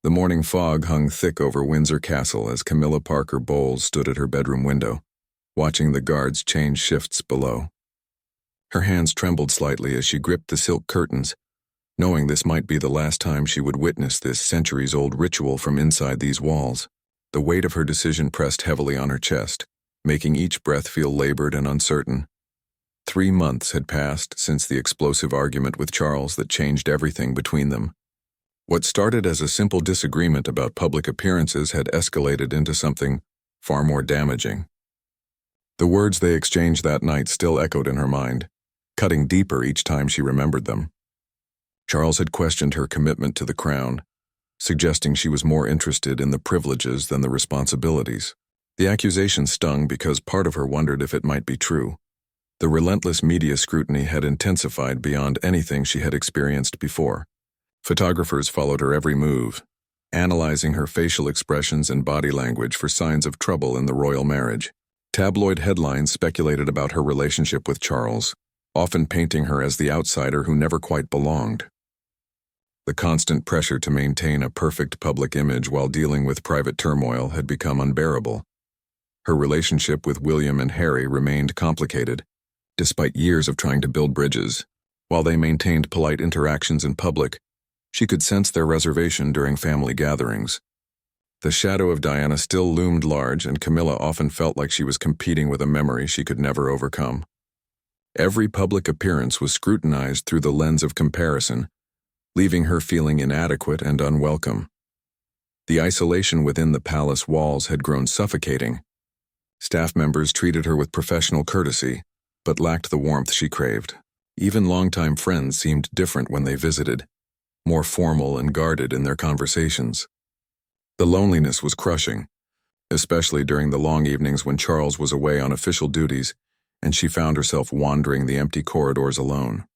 The morning fog hung thick over Windsor Castle as Camilla Parker Bowles stood at her bedroom window, watching the guards change shifts below. Her hands trembled slightly as she gripped the silk curtains, knowing this might be the last time she would witness this centuries-old ritual from inside these walls. The weight of her decision pressed heavily on her chest, making each breath feel labored and uncertain. 3 months had passed since the explosive argument with Charles that changed everything between them. What started as a simple disagreement about public appearances had escalated into something far more damaging. The words they exchanged that night still echoed in her mind, cutting deeper each time she remembered them. Charles had questioned her commitment to the crown, suggesting she was more interested in the privileges than the responsibilities. The accusation stung because part of her wondered if it might be true. The relentless media scrutiny had intensified beyond anything she had experienced before. Photographers followed her every move, analyzing her facial expressions and body language for signs of trouble in the royal marriage. Tabloid headlines speculated about her relationship with Charles, often painting her as the outsider who never quite belonged. The constant pressure to maintain a perfect public image while dealing with private turmoil had become unbearable. Her relationship with William and Harry remained complicated, despite years of trying to build bridges. While they maintained polite interactions in public, she could sense their reservation during family gatherings. The shadow of Diana still loomed large, and Camilla often felt like she was competing with a memory she could never overcome. Every public appearance was scrutinized through the lens of comparison, leaving her feeling inadequate and unwelcome. The isolation within the palace walls had grown suffocating. Staff members treated her with professional courtesy, but lacked the warmth she craved. Even longtime friends seemed different when they visited, more formal and guarded in their conversations. The loneliness was crushing, especially during the long evenings when Charles was away on official duties and she found herself wandering the empty corridors alone.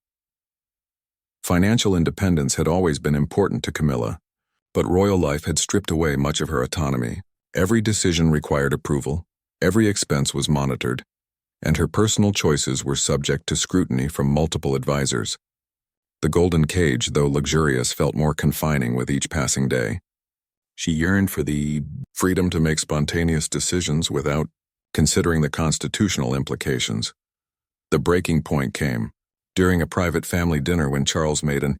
Financial independence had always been important to Camilla, but royal life had stripped away much of her autonomy. Every decision required approval, every expense was monitored, and her personal choices were subject to scrutiny from multiple advisors. The golden cage, though luxurious, felt more confining with each passing day. She yearned for the freedom to make spontaneous decisions without considering the constitutional implications. The breaking point came during a private family dinner when Charles made an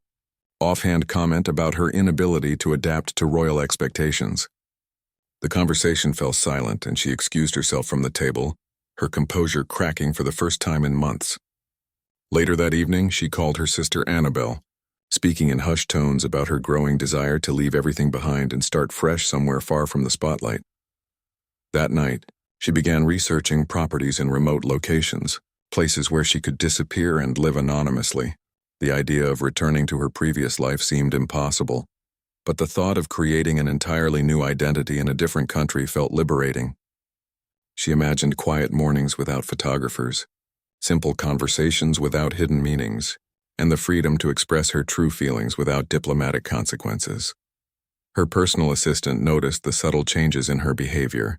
offhand comment about her inability to adapt to royal expectations. The conversation fell silent, and she excused herself from the table, her composure cracking for the first time in months. Later that evening, she called her sister Annabelle, speaking in hushed tones about her growing desire to leave everything behind and start fresh somewhere far from the spotlight. That night, she began researching properties in remote locations, places where she could disappear and live anonymously. The idea of returning to her previous life seemed impossible, but the thought of creating an entirely new identity in a different country felt liberating. She imagined quiet mornings without photographers, simple conversations without hidden meanings, and the freedom to express her true feelings without diplomatic consequences. Her personal assistant noticed the subtle changes in her behavior,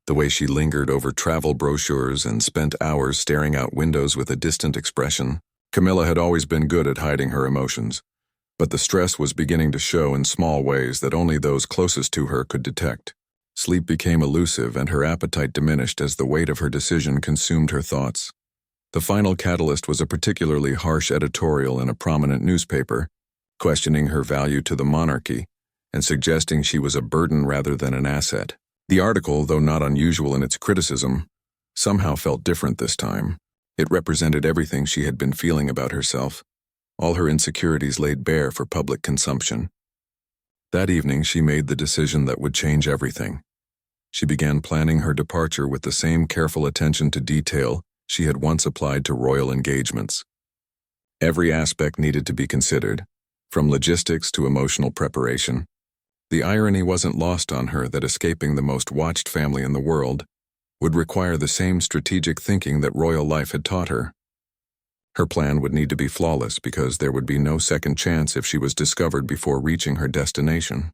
the way she lingered over travel brochures and spent hours staring out windows with a distant expression. Camilla had always been good at hiding her emotions, but the stress was beginning to show in small ways that only those closest to her could detect. Sleep became elusive, and her appetite diminished as the weight of her decision consumed her thoughts. The final catalyst was a particularly harsh editorial in a prominent newspaper, questioning her value to the monarchy and suggesting she was a burden rather than an asset. The article, though not unusual in its criticism, somehow felt different this time. It represented everything she had been feeling about herself, all her insecurities laid bare for public consumption. That evening, she made the decision that would change everything. She began planning her departure with the same careful attention to detail she had once applied to royal engagements. Every aspect needed to be considered, from logistics to emotional preparation. The irony wasn't lost on her that escaping the most watched family in the world would require the same strategic thinking that royal life had taught her. Her plan would need to be flawless because there would be no second chance if she was discovered before reaching her destination.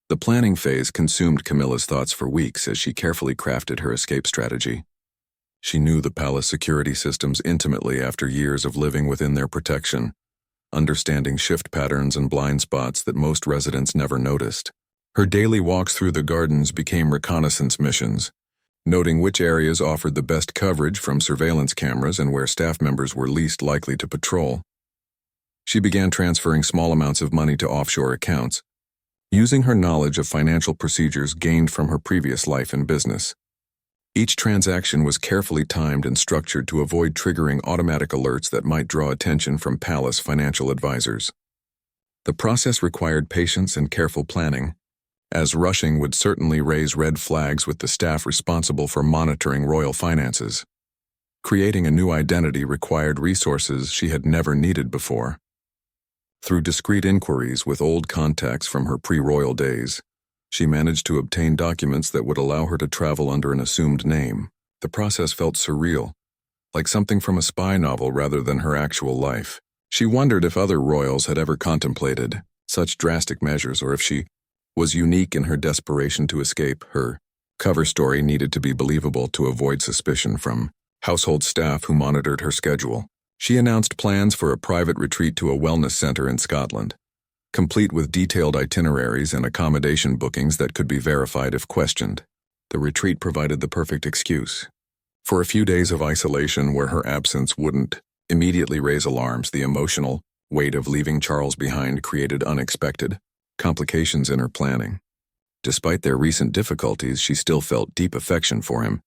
The planning phase consumed Camilla's thoughts for weeks as she carefully crafted her escape strategy. She knew the palace security systems intimately after years of living within their protection, understanding shift patterns and blind spots that most residents never noticed. Her daily walks through the gardens became reconnaissance missions, noting which areas offered the best coverage from surveillance cameras and where staff members were least likely to patrol. She began transferring small amounts of money to offshore accounts, using her knowledge of financial procedures gained from her previous life and business. Each transaction was carefully timed and structured to avoid triggering automatic alerts that might draw attention from palace financial advisors. The process required patience and careful planning, as rushing would certainly raise red flags with the staff responsible for monitoring royal finances. Creating a new identity required resources she had never needed before. Through discreet inquiries with old contacts from her pre-royal days, she managed to obtain documents that would allow her to travel under an assumed name. The process felt surreal, like something from a spy novel rather than her actual life. She wondered if other royals had ever contemplated such drastic measures or if she was unique in her desperation to escape. Her cover story needed to be believable to avoid suspicion from household staff who monitored her schedule. She announced plans for a private retreat to a wellness center in Scotland, complete with detailed itineraries and accommodation bookings that could be verified if questioned. The retreat provided the perfect excuse for a few days of isolation where her absence wouldn't immediately raise alarms. The emotional weight of leaving Charles behind created unexpected complications in her planning. Despite their recent difficulties, she still felt deep affection for him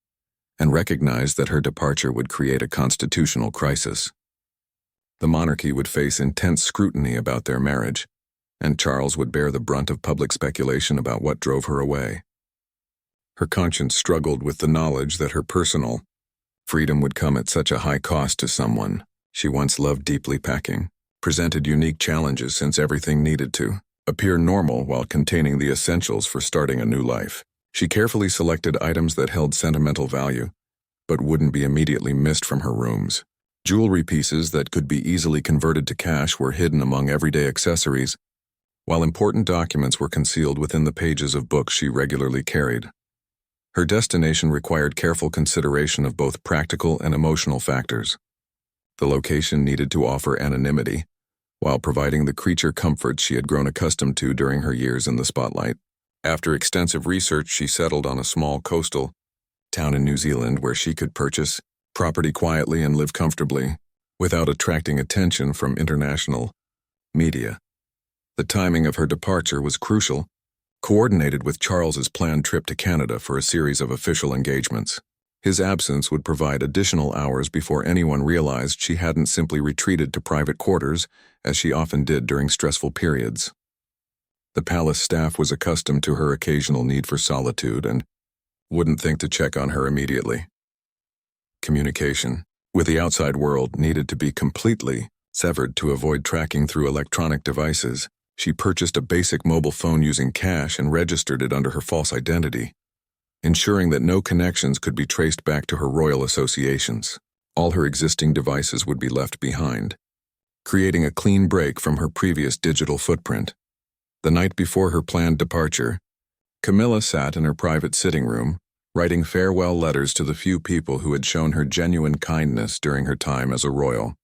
and recognized that her departure would create a constitutional crisis. The monarchy would face intense scrutiny about their marriage, and Charles would bear the brunt of public speculation about what drove her away. Her conscience struggled with the knowledge that her personal freedom would come at such a high cost to someone she once loved deeply. Packing presented unique challenges since everything needed to appear normal while containing the essentials for starting a new life. She carefully selected items that held sentimental value, but wouldn't be immediately missed from her rooms. Jewelry pieces that could be easily converted to cash were hidden among everyday accessories, while important documents were concealed within the pages of books she regularly carried. Her destination required careful consideration of both practical and emotional factors. The location needed to offer anonymity, while providing the creature comforts she had grown accustomed to during her years in the spotlight. After extensive research, she settled on a small coastal town in New Zealand where she could purchase property quietly and live comfortably, without attracting attention from international media. The timing of her departure was crucial, coordinated with Charles's planned trip to Canada for a series of official engagements. His absence would provide additional hours before anyone realized she hadn't simply retreated to private quarters, as she often did during stressful periods. The palace staff was accustomed to her occasional need for solitude and wouldn't think to check on her immediately. Communication with the outside world needed to be completely severed to avoid tracking through electronic devices. She purchased a basic mobile phone using cash and registered it under her false identity, ensuring that no connections could be traced back to her royal associations. All her existing devices would be left behind, creating a clean break from her previous digital footprint. The night before her planned departure, Camilla sat in her private sitting room, writing farewell letters to the few people who had shown her genuine kindness during her time as a royal.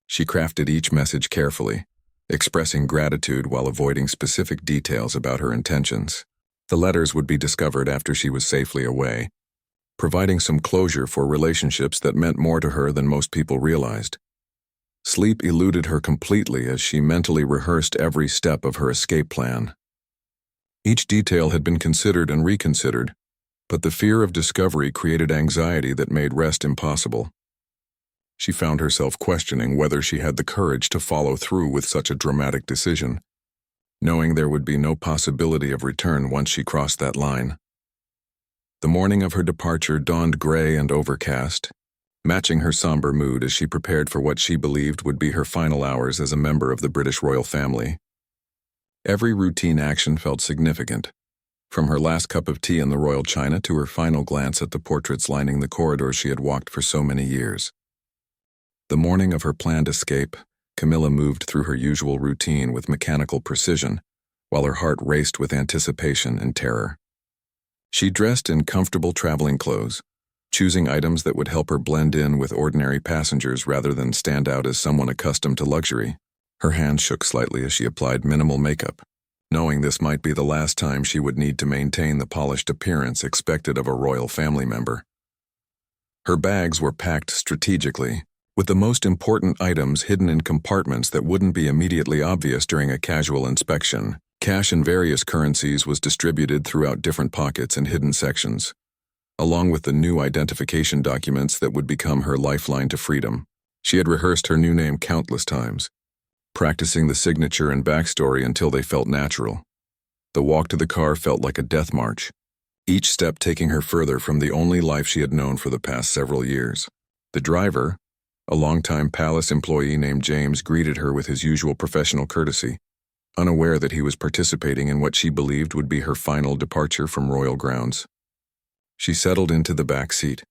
She crafted each message carefully, expressing gratitude while avoiding specific details about her intentions. The letters would be discovered after she was safely away, providing some closure for relationships that meant more to her than most people realized. Sleep eluded her completely as she mentally rehearsed every step of her escape plan. Each detail had been considered and reconsidered, but the fear of discovery created anxiety that made rest impossible. She found herself questioning whether she had the courage to follow through with such a dramatic decision, knowing there would be no possibility of return once she crossed that line. The morning of her departure dawned gray and overcast, matching her somber mood as she prepared for what she believed would be her final hours as a member of the British royal family. Every routine action felt significant, from her last cup of tea in the royal china to her final glance at the portraits lining the corridors she had walked for so many years. The morning of her planned escape, Camilla moved through her usual routine with mechanical precision, while her heart raced with anticipation and terror. She dressed in comfortable traveling clothes, choosing items that would help her blend in with ordinary passengers rather than stand out as someone accustomed to luxury. Her hands shook slightly as she applied minimal makeup, knowing this might be the last time she would need to maintain the polished appearance expected of a royal family member. Her bags were packed strategically, with the most important items hidden in compartments that wouldn't be immediately obvious during a casual inspection. Cash in various currencies was distributed throughout different pockets and hidden sections, along with the new identification documents that would become her lifeline to freedom. She had rehearsed her new name countless times, practicing the signature and backstory until they felt natural. The walk to the car felt like a death march, each step taking her further from the only life she had known for the past several years. The driver, a longtime palace employee named James, greeted her with his usual professional courtesy, unaware that he was participating in what she believed would be her final departure from royal grounds. She settled into the back seat,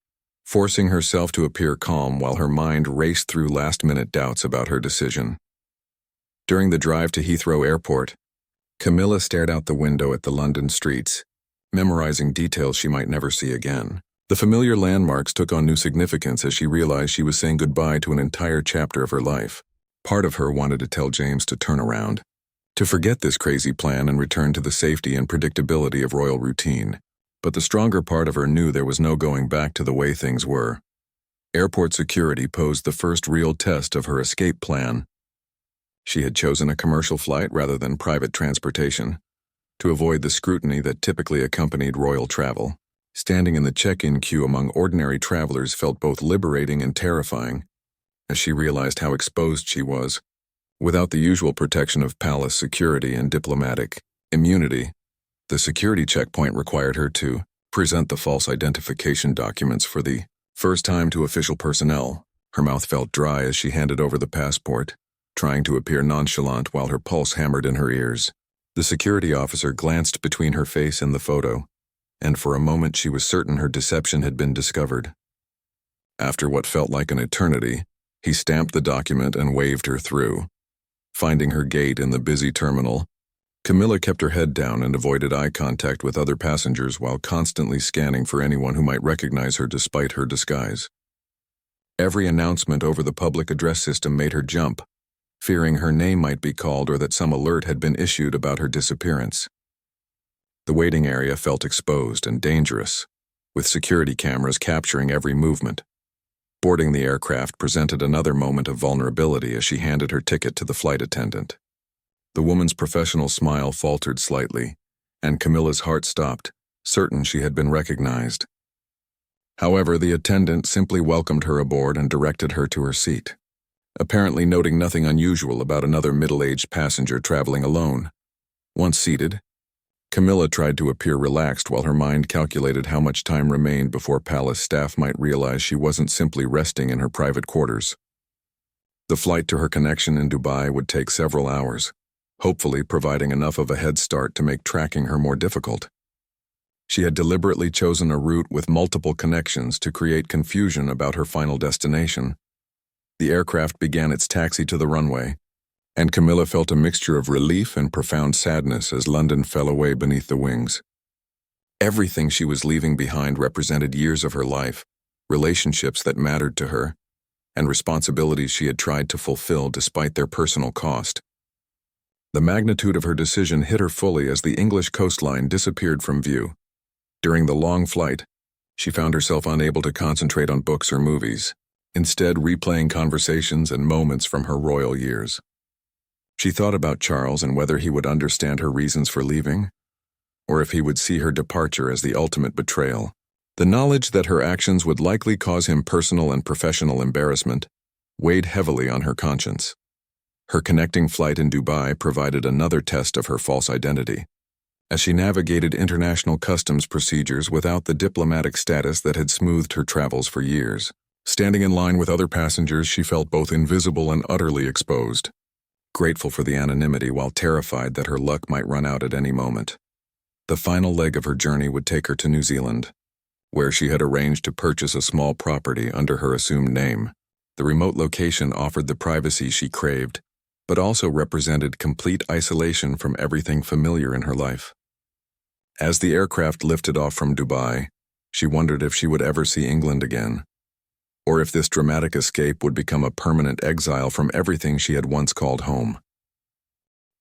forcing herself to appear calm while her mind raced through last-minute doubts about her decision. During the drive to Heathrow Airport, Camilla stared out the window at the London streets, memorizing details she might never see again. The familiar landmarks took on new significance as she realized she was saying goodbye to an entire chapter of her life. Part of her wanted to tell James to turn around, to forget this crazy plan and return to the safety and predictability of royal routine. But the stronger part of her knew there was no going back to the way things were. Airport security posed the first real test of her escape plan. She had chosen a commercial flight rather than private transportation, to avoid the scrutiny that typically accompanied royal travel. Standing in the check-in queue among ordinary travelers felt both liberating and terrifying, as she realized how exposed she was. Without the usual protection of palace security and diplomatic immunity, the security checkpoint required her to present the false identification documents for the first time to official personnel. Her mouth felt dry as she handed over the passport, trying to appear nonchalant while her pulse hammered in her ears. The security officer glanced between her face and the photo, and for a moment she was certain her deception had been discovered. After what felt like an eternity, he stamped the document and waved her through. Finding her gate in the busy terminal, Camilla kept her head down and avoided eye contact with other passengers while constantly scanning for anyone who might recognize her despite her disguise. Every announcement over the public address system made her jump, fearing her name might be called or that some alert had been issued about her disappearance. The waiting area felt exposed and dangerous, with security cameras capturing every movement. Boarding the aircraft presented another moment of vulnerability as she handed her ticket to the flight attendant. The woman's professional smile faltered slightly, and Camilla's heart stopped, certain she had been recognized. However, the attendant simply welcomed her aboard and directed her to her seat, apparently noting nothing unusual about another middle-aged passenger traveling alone. Once seated, Camilla tried to appear relaxed while her mind calculated how much time remained before palace staff might realize she wasn't simply resting in her private quarters. The flight to her connection in Dubai would take several hours, hopefully providing enough of a head start to make tracking her more difficult. She had deliberately chosen a route with multiple connections to create confusion about her final destination. The aircraft began its taxi to the runway, and Camilla felt a mixture of relief and profound sadness as London fell away beneath the wings. Everything she was leaving behind represented years of her life, relationships that mattered to her, and responsibilities she had tried to fulfill despite their personal cost. The magnitude of her decision hit her fully as the English coastline disappeared from view. During the long flight, she found herself unable to concentrate on books or movies, instead replaying conversations and moments from her royal years. She thought about Charles and whether he would understand her reasons for leaving, or if he would see her departure as the ultimate betrayal. The knowledge that her actions would likely cause him personal and professional embarrassment weighed heavily on her conscience. Her connecting flight in Dubai provided another test of her false identity, as she navigated international customs procedures without the diplomatic status that had smoothed her travels for years. Standing in line with other passengers, she felt both invisible and utterly exposed, grateful for the anonymity while terrified that her luck might run out at any moment. The final leg of her journey would take her to New Zealand, where she had arranged to purchase a small property under her assumed name. The remote location offered the privacy she craved, but also represented complete isolation from everything familiar in her life. As the aircraft lifted off from Dubai, she wondered if she would ever see England again, or if this dramatic escape would become a permanent exile from everything she had once called home.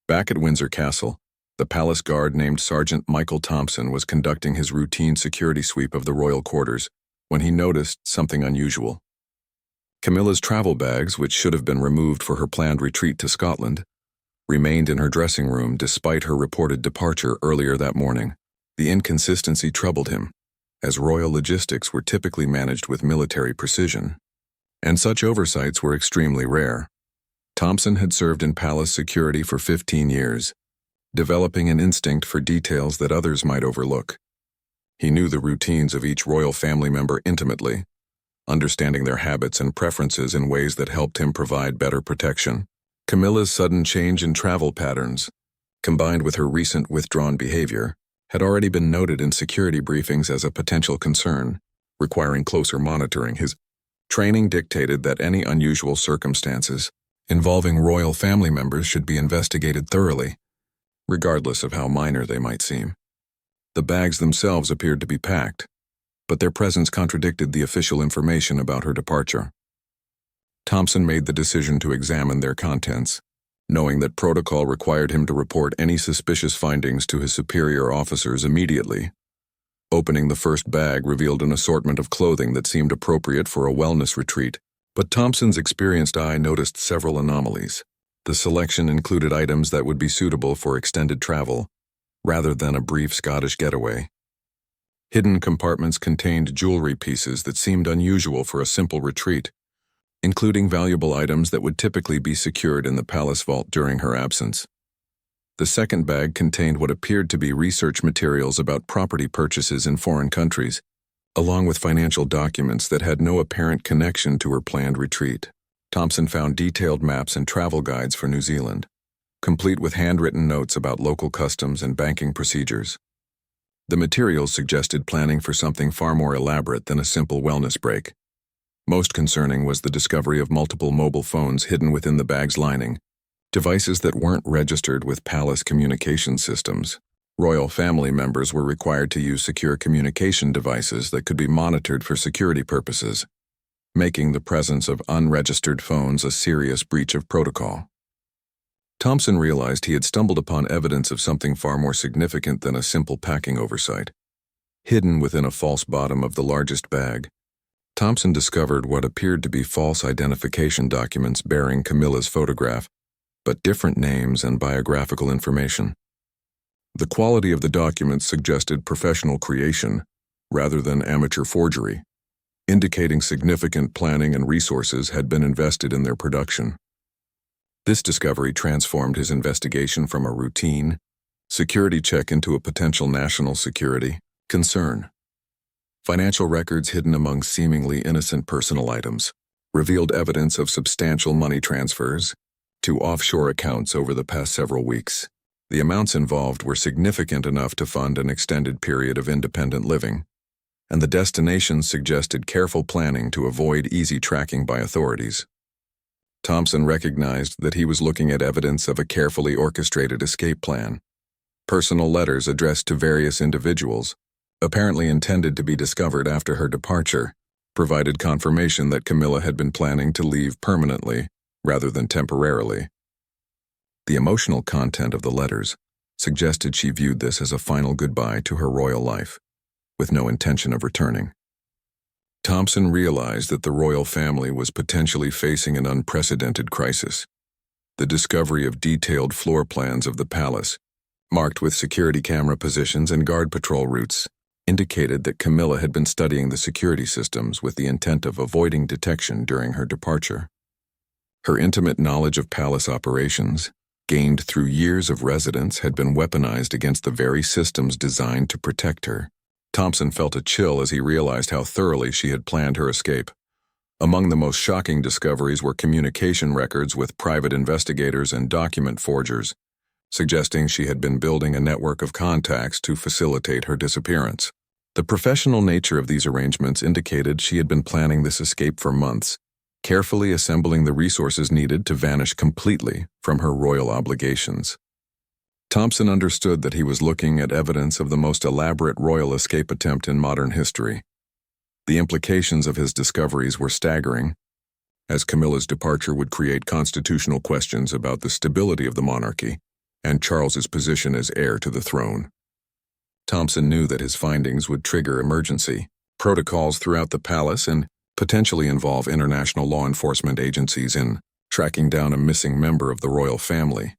Back at Windsor Castle, The palace guard named Sergeant Michael Thompson was conducting his routine security sweep of the royal quarters when he noticed something unusual. Camilla's travel bags, which should have been removed for her planned retreat to Scotland, remained in her dressing room despite her reported departure earlier that morning. The inconsistency troubled him, as royal logistics were typically managed with military precision, and such oversights were extremely rare. Thompson had served in palace security for 15 years, developing an instinct for details that others might overlook. He knew the routines of each royal family member intimately, understanding their habits and preferences in ways that helped him provide better protection. Camilla's sudden change in travel patterns, combined with her recent withdrawn behavior, had already been noted in security briefings as a potential concern, requiring closer monitoring. His training dictated that any unusual circumstances involving royal family members should be investigated thoroughly, regardless of how minor they might seem. The bags themselves appeared to be packed, but their presence contradicted the official information about her departure. Thompson made the decision to examine their contents, knowing that protocol required him to report any suspicious findings to his superior officers immediately. Opening the first bag revealed an assortment of clothing that seemed appropriate for a wellness retreat, but Thompson's experienced eye noticed several anomalies. The selection included items that would be suitable for extended travel, rather than a brief Scottish getaway. Hidden compartments contained jewelry pieces that seemed unusual for a simple retreat, including valuable items that would typically be secured in the palace vault during her absence. The second bag contained what appeared to be research materials about property purchases in foreign countries, along with financial documents that had no apparent connection to her planned retreat. Thompson found detailed maps and travel guides for New Zealand, complete with handwritten notes about local customs and banking procedures. The materials suggested planning for something far more elaborate than a simple wellness break. Most concerning was the discovery of multiple mobile phones hidden within the bag's lining, devices that weren't registered with palace communication systems. Royal family members were required to use secure communication devices that could be monitored for security purposes, making the presence of unregistered phones a serious breach of protocol. Thompson realized he had stumbled upon evidence of something far more significant than a simple packing oversight. Hidden within a false bottom of the largest bag, Thompson discovered what appeared to be false identification documents bearing Camilla's photograph, but different names and biographical information. The quality of the documents suggested professional creation rather than amateur forgery, indicating significant planning and resources had been invested in their production. This discovery transformed his investigation from a routine security check into a potential national security concern. Financial records hidden among seemingly innocent personal items revealed evidence of substantial money transfers to offshore accounts over the past several weeks. The amounts involved were significant enough to fund an extended period of independent living, and the destinations suggested careful planning to avoid easy tracking by authorities. Thompson recognized that he was looking at evidence of a carefully orchestrated escape plan. Personal letters addressed to various individuals, apparently intended to be discovered after her departure, provided confirmation that Camilla had been planning to leave permanently rather than temporarily. The emotional content of the letters suggested she viewed this as a final goodbye to her royal life, with no intention of returning. Thompson realized that the royal family was potentially facing an unprecedented crisis. The discovery of detailed floor plans of the palace, marked with security camera positions and guard patrol routes, indicated that Camilla had been studying the security systems with the intent of avoiding detection during her departure. Her intimate knowledge of palace operations, gained through years of residence, had been weaponized against the very systems designed to protect her. Thompson felt a chill as he realized how thoroughly she had planned her escape. Among the most shocking discoveries were communication records with private investigators and document forgers, suggesting she had been building a network of contacts to facilitate her disappearance. The professional nature of these arrangements indicated she had been planning this escape for months, carefully assembling the resources needed to vanish completely from her royal obligations. Thompson understood that he was looking at evidence of the most elaborate royal escape attempt in modern history. The implications of his discoveries were staggering, as Camilla's departure would create constitutional questions about the stability of the monarchy and Charles's position as heir to the throne. Thompson knew that his findings would trigger emergency protocols throughout the palace and potentially involve international law enforcement agencies in tracking down a missing member of the royal family.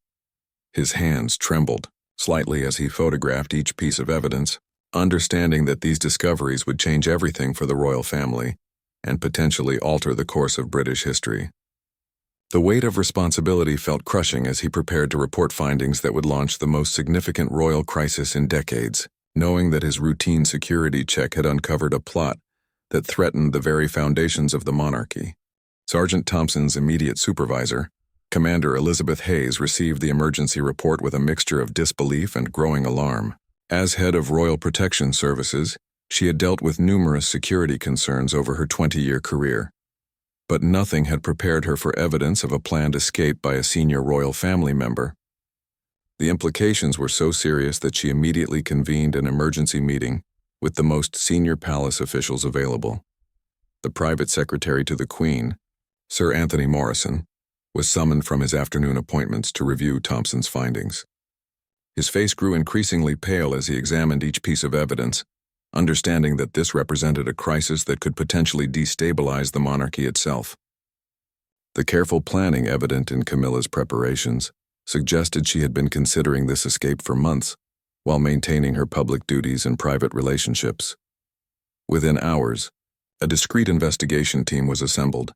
His hands trembled slightly as he photographed each piece of evidence, understanding that these discoveries would change everything for the royal family and potentially alter the course of British history. The weight of responsibility felt crushing as he prepared to report findings that would launch the most significant royal crisis in decades, knowing that his routine security check had uncovered a plot that threatened the very foundations of the monarchy. Sergeant Thompson's immediate supervisor, Commander Elizabeth Hayes, received the emergency report with a mixture of disbelief and growing alarm. As head of Royal Protection Services, she had dealt with numerous security concerns over her 20-year career. But nothing had prepared her for evidence of a planned escape by a senior royal family member. The implications were so serious that she immediately convened an emergency meeting with the most senior palace officials available. The private secretary to the Queen, Sir Anthony Morrison, was summoned from his afternoon appointments to review Thompson's findings. His face grew increasingly pale as he examined each piece of evidence, understanding that this represented a crisis that could potentially destabilize the monarchy itself. The careful planning evident in Camilla's preparations suggested she had been considering this escape for months, while maintaining her public duties and private relationships. Within hours, a discreet investigation team was assembled,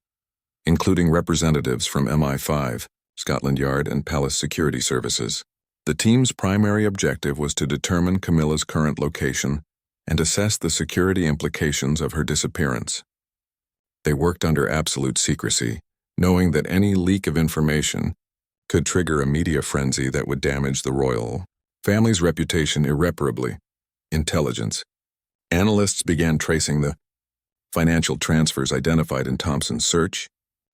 including representatives from MI5, Scotland Yard, and Palace Security Services. The team's primary objective was to determine Camilla's current location and assess the security implications of her disappearance. They worked under absolute secrecy, knowing that any leak of information could trigger a media frenzy that would damage the royal family's reputation irreparably. Intelligence. Analysts began tracing the financial transfers identified in Thompson's search,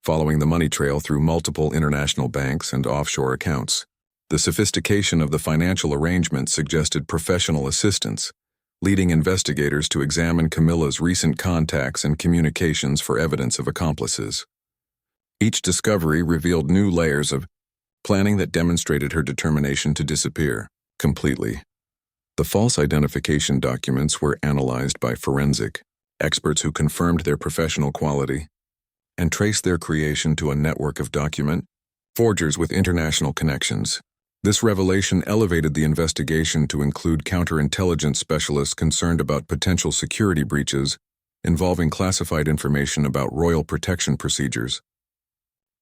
following the money trail through multiple international banks and offshore accounts. The sophistication of the financial arrangements suggested professional assistance, leading investigators to examine Camilla's recent contacts and communications for evidence of accomplices. Each discovery revealed new layers of planning that demonstrated her determination to disappear completely. The false identification documents were analyzed by forensic experts who confirmed their professional quality and traced their creation to a network of document forgers with international connections. This revelation elevated the investigation to include counterintelligence specialists concerned about potential security breaches involving classified information about royal protection procedures.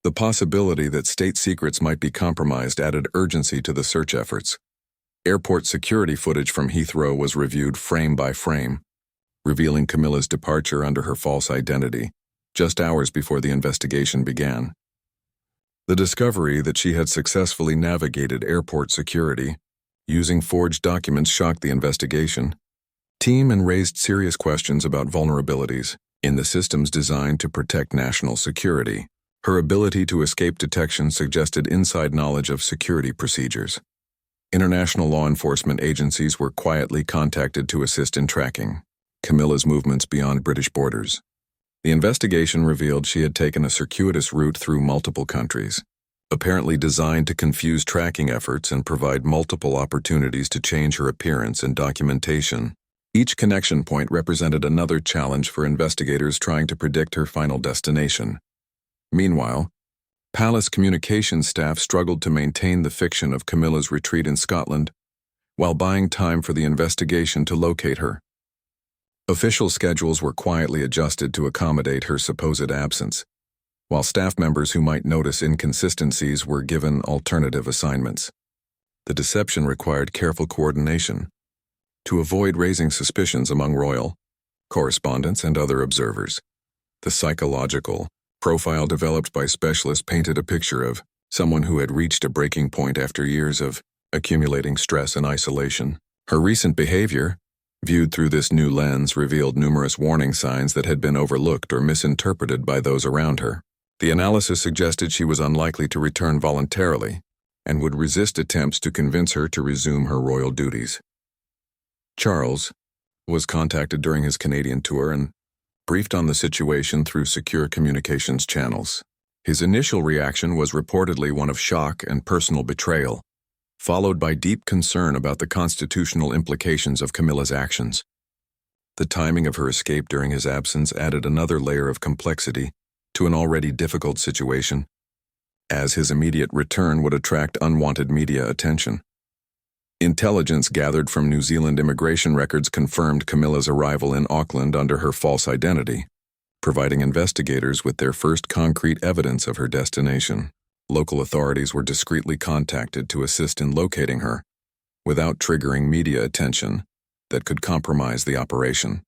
The possibility that state secrets might be compromised added urgency to the search efforts. Airport security footage from Heathrow was reviewed frame by frame, revealing Camilla's departure under her false identity, just hours before the investigation began. The discovery that she had successfully navigated airport security using forged documents shocked the investigation team and raised serious questions about vulnerabilities in the systems designed to protect national security. Her ability to escape detection suggested inside knowledge of security procedures. International law enforcement agencies were quietly contacted to assist in tracking Camilla's movements beyond British borders. The investigation revealed she had taken a circuitous route through multiple countries, apparently designed to confuse tracking efforts and provide multiple opportunities to change her appearance and documentation. Each connection point represented another challenge for investigators trying to predict her final destination. Meanwhile, Palace communications staff struggled to maintain the fiction of Camilla's retreat in Scotland, while buying time for the investigation to locate her. Official schedules were quietly adjusted to accommodate her supposed absence, while staff members who might notice inconsistencies were given alternative assignments. The deception required careful coordination to avoid raising suspicions among royal correspondents and other observers. The psychological profile developed by specialists painted a picture of someone who had reached a breaking point after years of accumulating stress and isolation. Her recent behavior, viewed through this new lens, revealed numerous warning signs that had been overlooked or misinterpreted by those around her. The analysis suggested she was unlikely to return voluntarily and would resist attempts to convince her to resume her royal duties. Charles was contacted during his Canadian tour and briefed on the situation through secure communications channels. His initial reaction was reportedly one of shock and personal betrayal, followed by deep concern about the constitutional implications of Camilla's actions. The timing of her escape during his absence added another layer of complexity to an already difficult situation, as his immediate return would attract unwanted media attention. Intelligence gathered from New Zealand immigration records confirmed Camilla's arrival in Auckland under her false identity, providing investigators with their first concrete evidence of her destination. Local authorities were discreetly contacted to assist in locating her, without triggering media attention that could compromise the operation.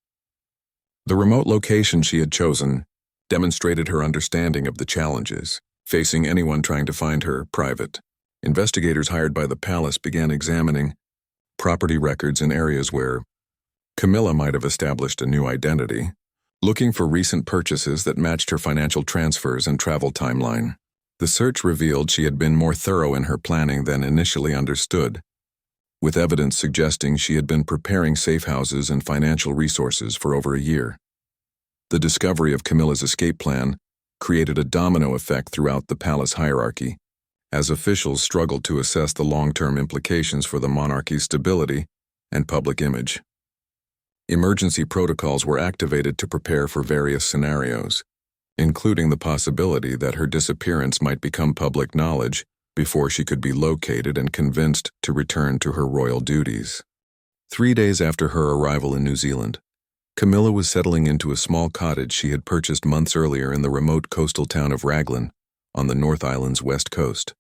The remote location she had chosen demonstrated her understanding of the challenges facing anyone trying to find her private. Investigators hired by the palace began examining property records in areas where Camilla might have established a new identity, looking for recent purchases that matched her financial transfers and travel timeline. The search revealed she had been more thorough in her planning than initially understood, with evidence suggesting she had been preparing safe houses and financial resources for over a year. The discovery of Camilla's escape plan created a domino effect throughout the palace hierarchy, as officials struggled to assess the long-term implications for the monarchy's stability and public image. Emergency protocols were activated to prepare for various scenarios, including the possibility that her disappearance might become public knowledge before she could be located and convinced to return to her royal duties. 3 days after her arrival in New Zealand, Camilla was settling into a small cottage she had purchased months earlier in the remote coastal town of Raglan on the North Island's west coast.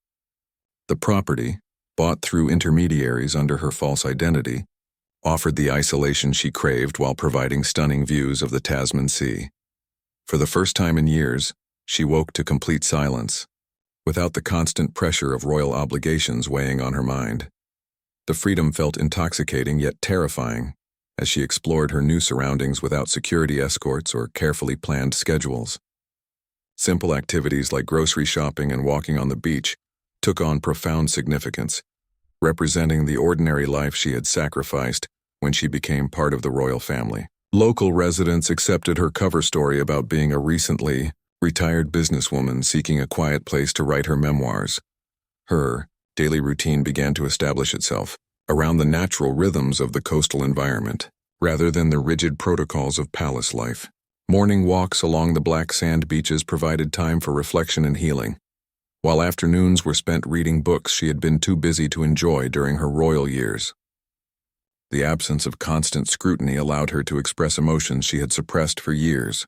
The property, bought through intermediaries under her false identity, offered the isolation she craved while providing stunning views of the Tasman Sea. For the first time in years, she woke to complete silence, without the constant pressure of royal obligations weighing on her mind. The freedom felt intoxicating yet terrifying as she explored her new surroundings without security escorts or carefully planned schedules. Simple activities like grocery shopping and walking on the beach took on profound significance, representing the ordinary life she had sacrificed when she became part of the royal family. Local residents accepted her cover story about being a recently retired businesswoman seeking a quiet place to write her memoirs. Her daily routine began to establish itself around the natural rhythms of the coastal environment, rather than the rigid protocols of palace life. Morning walks along the black sand beaches provided time for reflection and healing, while afternoons were spent reading books she had been too busy to enjoy during her royal years. The absence of constant scrutiny allowed her to express emotions she had suppressed for years.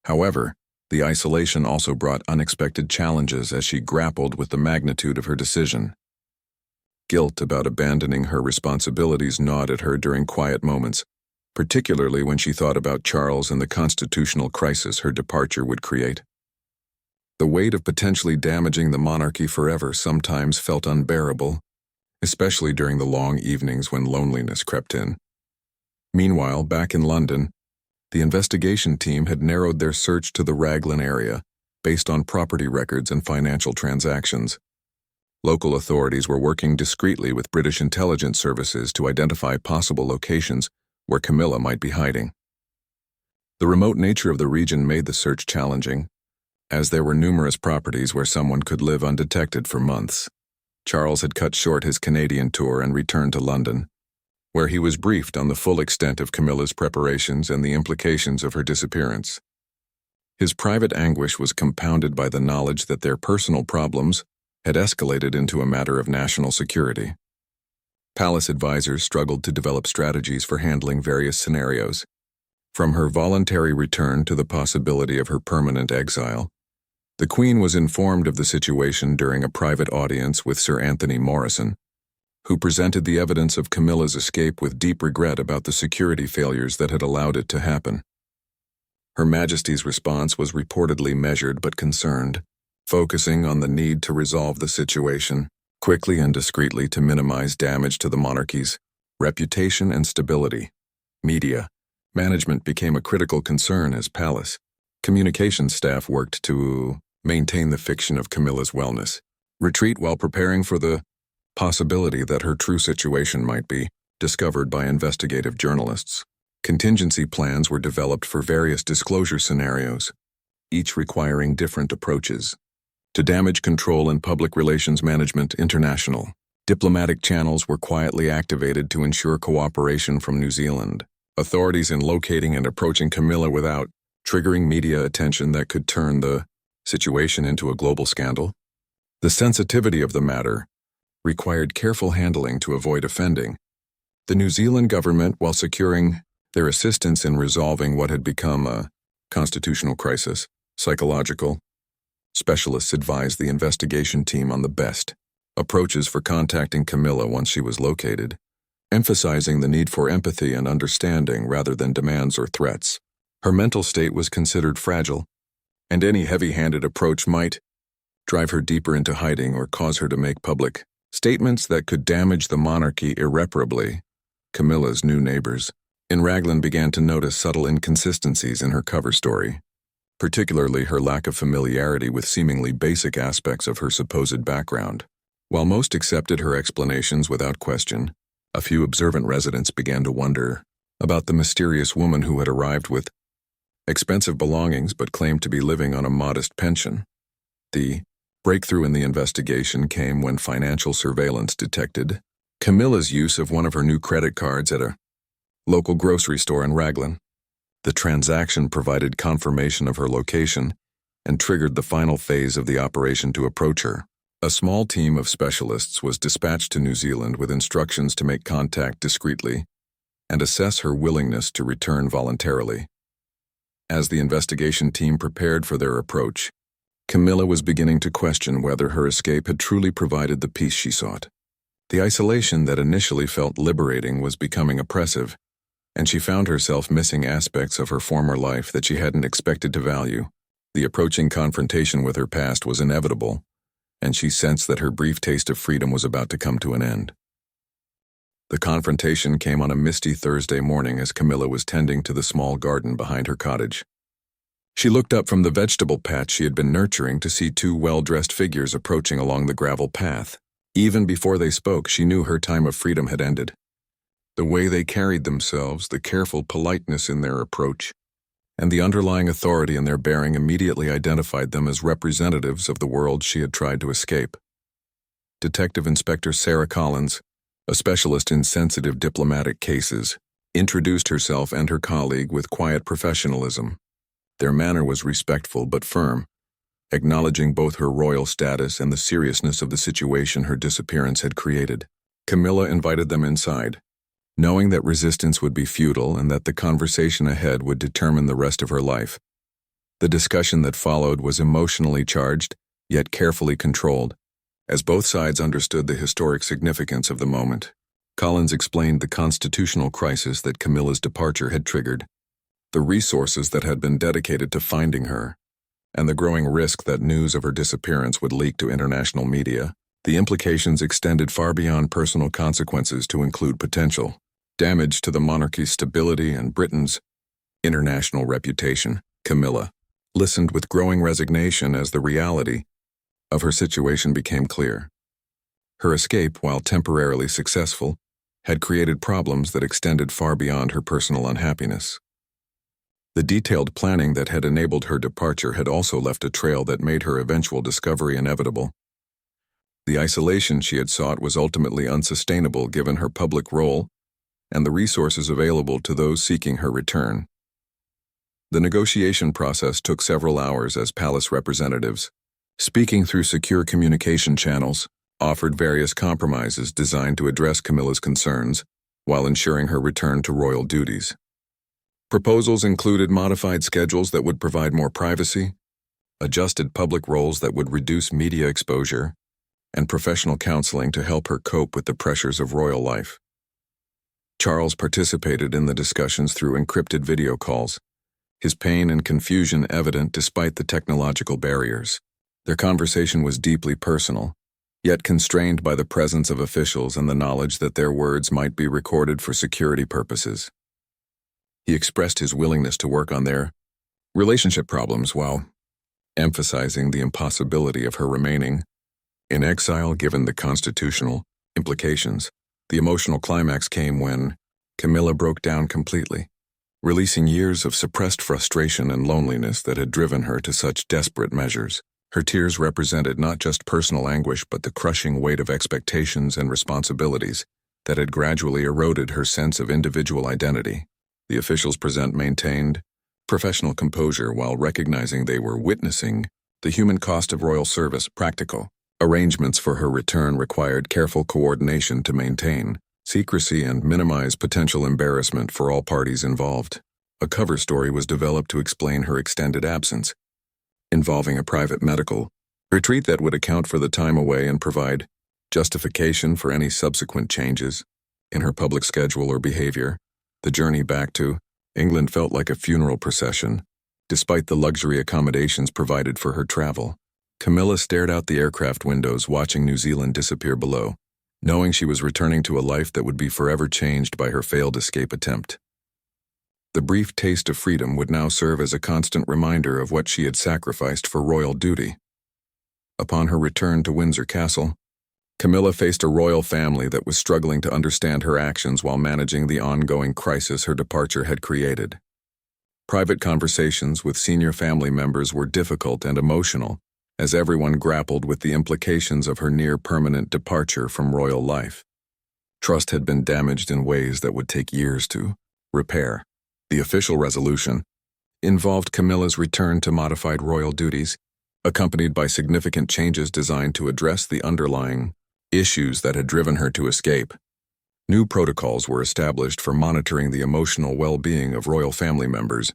However, the isolation also brought unexpected challenges as she grappled with the magnitude of her decision. Guilt about abandoning her responsibilities gnawed at her during quiet moments, particularly when she thought about Charles and the constitutional crisis her departure would create. The weight of potentially damaging the monarchy forever sometimes felt unbearable, especially during the long evenings when loneliness crept in. Meanwhile, back in London, the investigation team had narrowed their search to the Raglan area, based on property records and financial transactions. Local authorities were working discreetly with British intelligence services to identify possible locations where Camilla might be hiding. The remote nature of the region made the search challenging, as there were numerous properties where someone could live undetected for months. Charles had cut short his Canadian tour and returned to London, where he was briefed on the full extent of Camilla's preparations and the implications of her disappearance. His private anguish was compounded by the knowledge that their personal problems had escalated into a matter of national security. Palace advisors struggled to develop strategies for handling various scenarios, from her voluntary return to the possibility of her permanent exile. The Queen was informed of the situation during a private audience with Sir Anthony Morrison, who presented the evidence of Camilla's escape with deep regret about the security failures that had allowed it to happen. Her Majesty's response was reportedly measured but concerned, focusing on the need to resolve the situation quickly and discreetly to minimize damage to the monarchy's reputation and stability. Media management became a critical concern as palace communications staff worked to maintain the fiction of Camilla's wellness, retreat while preparing for the possibility that her true situation might be discovered by investigative journalists. Contingency plans were developed for various disclosure scenarios, each requiring different approaches. To Damage Control and Public Relations Management International, Diplomatic channels were quietly activated to ensure cooperation from New Zealand. Authorities in locating and approaching Camilla without triggering media attention that could turn the situation into a global scandal. The sensitivity of the matter required careful handling to avoid offending the New Zealand government while securing their assistance in resolving what had become a constitutional crisis. Psychological specialists advised the investigation team on the best approaches for contacting Camilla once she was located, emphasizing the need for empathy and understanding rather than demands or threats. Her mental state was considered fragile, and any heavy-handed approach might drive her deeper into hiding or cause her to make public statements that could damage the monarchy irreparably. Camilla's new neighbors in Raglan began to notice subtle inconsistencies in her cover story, particularly her lack of familiarity with seemingly basic aspects of her supposed background. While most accepted her explanations without question, a few observant residents began to wonder about the mysterious woman who had arrived with expensive belongings but claimed to be living on a modest pension. The breakthrough in the investigation came when financial surveillance detected Camilla's use of one of her new credit cards at a local grocery store in Raglan. The transaction provided confirmation of her location and triggered the final phase of the operation to approach her. A small team of specialists was dispatched to New Zealand with instructions to make contact discreetly and assess her willingness to return voluntarily. As the investigation team prepared for their approach, Camilla was beginning to question whether her escape had truly provided the peace she sought. The isolation that initially felt liberating was becoming oppressive, and she found herself missing aspects of her former life that she hadn't expected to value. The approaching confrontation with her past was inevitable, and she sensed that her brief taste of freedom was about to come to an end. The confrontation came on a misty Thursday morning as Camilla was tending to the small garden behind her cottage. She looked up from the vegetable patch she had been nurturing to see two well-dressed figures approaching along the gravel path. Even before they spoke, she knew her time of freedom had ended. The way they carried themselves, the careful politeness in their approach, and the underlying authority in their bearing immediately identified them as representatives of the world she had tried to escape. Detective Inspector Sarah Collins, a specialist in sensitive diplomatic cases, introduced herself and her colleague with quiet professionalism. Their manner was respectful but firm, acknowledging both her royal status and the seriousness of the situation her disappearance had created. Camilla invited them inside, knowing that resistance would be futile and that the conversation ahead would determine the rest of her life. The discussion that followed was emotionally charged, yet carefully controlled, as both sides understood the historic significance of the moment. Collins explained the constitutional crisis that Camilla's departure had triggered, the resources that had been dedicated to finding her, and the growing risk that news of her disappearance would leak to international media. The implications extended far beyond personal consequences to include potential damage to the monarchy's stability and Britain's international reputation. Camilla listened with growing resignation as the reality of her situation became clear. Her escape, while temporarily successful, had created problems that extended far beyond her personal unhappiness. The detailed planning that had enabled her departure had also left a trail that made her eventual discovery inevitable. The isolation she had sought was ultimately unsustainable given her public role and the resources available to those seeking her return. The negotiation process took several hours as palace representatives, speaking through secure communication channels, offered various compromises designed to address Camilla's concerns while ensuring her return to royal duties. Proposals included modified schedules that would provide more privacy, adjusted public roles that would reduce media exposure, and professional counseling to help her cope with the pressures of royal life. Charles participated in the discussions through encrypted video calls, his pain and confusion evident despite the technological barriers. Their conversation was deeply personal, yet constrained by the presence of officials and the knowledge that their words might be recorded for security purposes. He expressed his willingness to work on their relationship problems while emphasizing the impossibility of her remaining in exile given the constitutional implications. The emotional climax came when Camilla broke down completely, releasing years of suppressed frustration and loneliness that had driven her to such desperate measures. Her tears represented not just personal anguish but the crushing weight of expectations and responsibilities that had gradually eroded her sense of individual identity. The officials present maintained professional composure while recognizing they were witnessing the human cost of royal service. Practical arrangements for her return required careful coordination to maintain secrecy and minimize potential embarrassment for all parties involved. A cover story was developed to explain her extended absence, involving a private medical retreat that would account for the time away and provide justification for any subsequent changes in her public schedule or behavior. The journey back to England felt like a funeral procession. Despite the luxury accommodations provided for her travel, Camilla stared out the aircraft windows, watching New Zealand disappear below, knowing she was returning to a life that would be forever changed by her failed escape attempt. The brief taste of freedom would now serve as a constant reminder of what she had sacrificed for royal duty. Upon her return to Windsor Castle, Camilla faced a royal family that was struggling to understand her actions while managing the ongoing crisis her departure had created. Private conversations with senior family members were difficult and emotional, as everyone grappled with the implications of her near-permanent departure from royal life. Trust had been damaged in ways that would take years to repair. The official resolution involved Camilla's return to modified royal duties, accompanied by significant changes designed to address the underlying issues that had driven her to escape. New protocols were established for monitoring the emotional well-being of royal family members,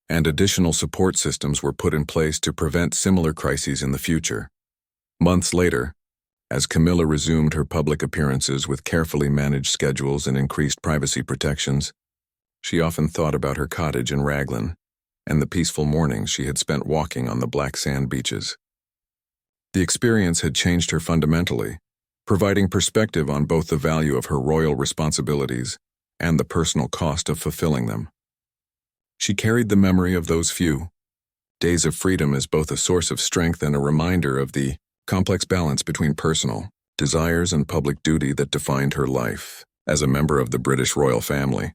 and additional support systems were put in place to prevent similar crises in the future. Months later, as Camilla resumed her public appearances with carefully managed schedules and increased privacy protections, she often thought about her cottage in Raglan and the peaceful mornings she had spent walking on the black sand beaches. The experience had changed her fundamentally, providing perspective on both the value of her royal responsibilities and the personal cost of fulfilling them. She carried the memory of those few days of freedom as both a source of strength and a reminder of the complex balance between personal desires and public duty that defined her life as a member of the British royal family.